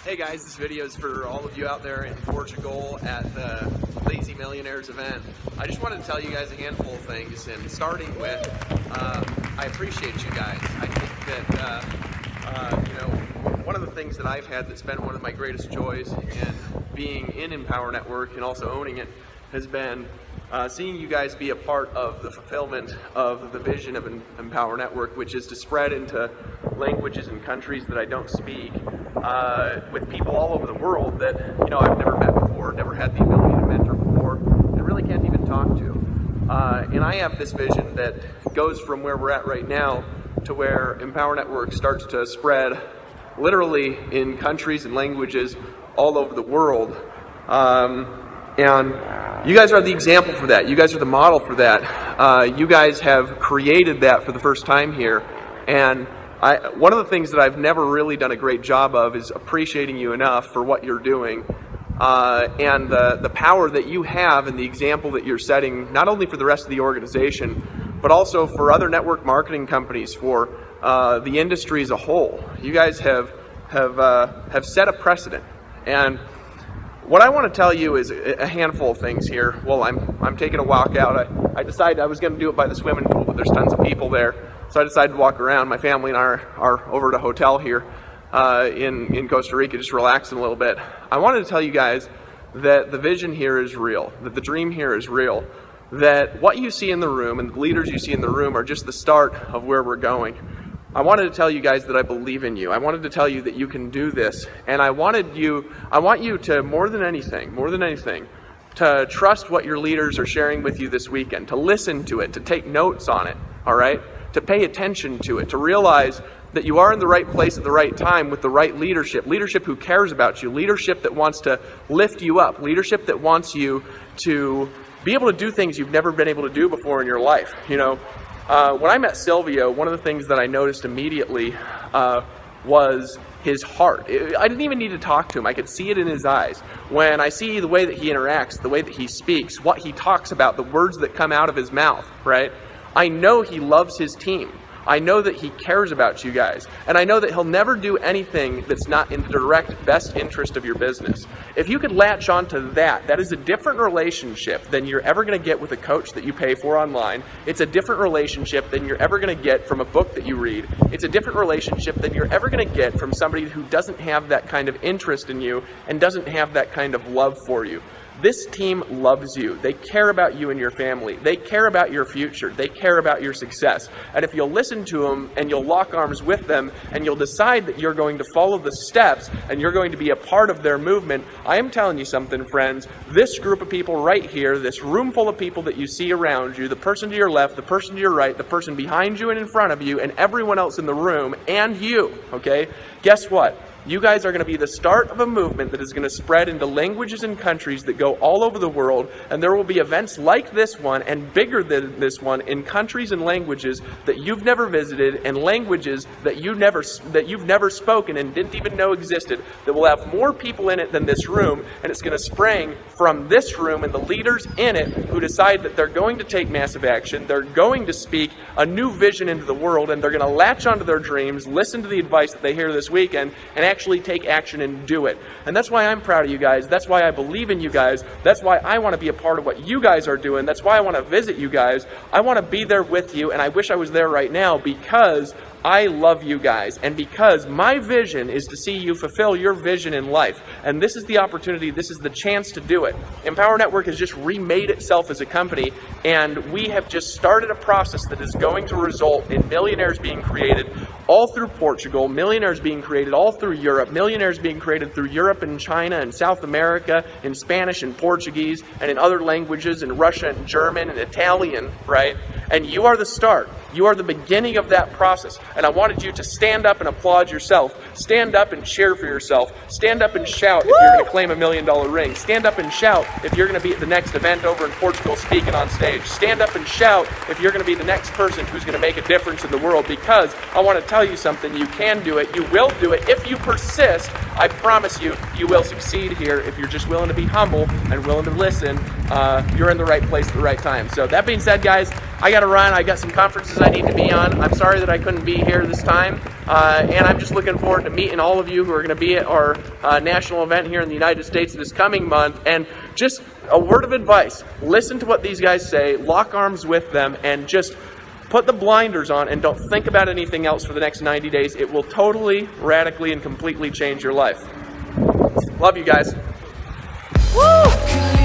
Hey guys, this video is for all of you out there in Portugal at the Lazy Millionaires event. I just wanted to tell you guys a handful of things, and starting with, I appreciate you guys. I think that, one of the things that I've had that's been one of my greatest joys in being in Empower Network and also owning it has been seeing you guys be a part of the fulfillment of the vision of Empower Network, which is to spread into languages and countries that I don't speak, with people all over the world that I've never met before, never had the ability to mentor before, and really can't even talk to. And I have this vision that goes from where we're at right now to where Empower Network starts to spread literally in countries and languages all over the world. And you guys are the example for that. You guys are the model for that. You guys have created that for the first time here. And one of the things that I've never really done a great job of is appreciating you enough for what you're doing, and the power that you have and the example that you're setting, not only for the rest of the organization, but also for other network marketing companies, for the industry as a whole. You guys have set a precedent. And what I want to tell you is a handful of things here. Well, I'm taking a walk out. I decided I was going to do it by the swimming pool, but there's tons of people there. So I decided to walk around. My family and I are over at a hotel here in Costa Rica, just relaxing a little bit. I wanted to tell you guys that the vision here is real, that the dream here is real, that what you see in the room and the leaders you see in the room are just the start of where we're going. I wanted to tell you guys that I believe in you. I wanted to tell you that you can do this. And I want you to, more than anything, to trust what your leaders are sharing with you this weekend, to listen to it, to take notes on it, all right? To pay attention to it, to realize that you are in the right place at the right time with the right leadership who cares about you, leadership that wants to lift you up, leadership that wants you to be able to do things you've never been able to do before in your life. When I met Silvio, one of the things that I noticed immediately was his heart. I didn't even need to talk to him. I could see it in his eyes. When I see the way that he interacts, the way that he speaks, what he talks about, the words that come out of his mouth, right? I know he loves his team. I know that he cares about you guys. And I know that he'll never do anything that's not in the direct best interest of your business. If you could latch onto that is a different relationship than you're ever going to get with a coach that you pay for online. It's a different relationship than you're ever going to get from a book that you read. It's a different relationship than you're ever going to get from somebody who doesn't have that kind of interest in you and doesn't have that kind of love for you. This team loves you. They care about you and your family. They care about your future. They care about your success. And if you'll listen to them and you'll lock arms with them and you'll decide that you're going to follow the steps and you're going to be a part of their movement, I am telling you something, friends. This group of people right here, this room full of people that you see around you, the person to your left, the person to your right, the person behind you and in front of you, and everyone else in the room, and you, okay? Guess what? You guys are going to be the start of a movement that is going to spread into languages and countries that go all over the world, and there will be events like this one and bigger than this one in countries and languages that you've never visited and languages that you've never spoken and didn't even know existed, that will have more people in it than this room, and it's going to spring from this room and the leaders in it who decide that they're going to take massive action, they're going to speak a new vision into the world, and they're going to latch onto their dreams, listen to the advice that they hear this weekend, and actually take action and do it. And that's why I'm proud of you guys. That's why I believe in you guys. That's why I want to be a part of what you guys are doing. That's why I want to visit you guys. I want to be there with you, and I wish I was there right now because I love you guys, and because my vision is to see you fulfill your vision in life. And this is the opportunity, this is the chance to do it. Empower Network has just remade itself as a company, and we have just started a process that is going to result in millionaires being created all through Portugal, millionaires being created all through Europe, millionaires being created through Europe and China and South America, in Spanish and Portuguese, and in other languages, in Russia and German and Italian, right? And you are the start. You are the beginning of that process. And I wanted you to stand up and applaud yourself. Stand up and cheer for yourself. Stand up and shout if you're going to claim $1 million ring. Stand up and shout if you're going to be at the next event over in Portugal speaking on stage. Stand up and shout if you're going to be the next person who's going to make a difference in the world, because I want to tell you something. You can do it. You will do it. If you persist, I promise you, you will succeed here. If you're just willing to be humble and willing to listen, you're in the right place at the right time. So that being said, guys, I got to run. I got some conferences I need to be on. I'm sorry that I couldn't be here this time, and I'm just looking forward to meeting all of you who are going to be at our national event here in the United States this coming month. And just a word of advice: listen to what these guys say, lock arms with them, and just put the blinders on and don't think about anything else for the next 90 days. It will totally, radically, and completely change your life. Love you guys. Woo!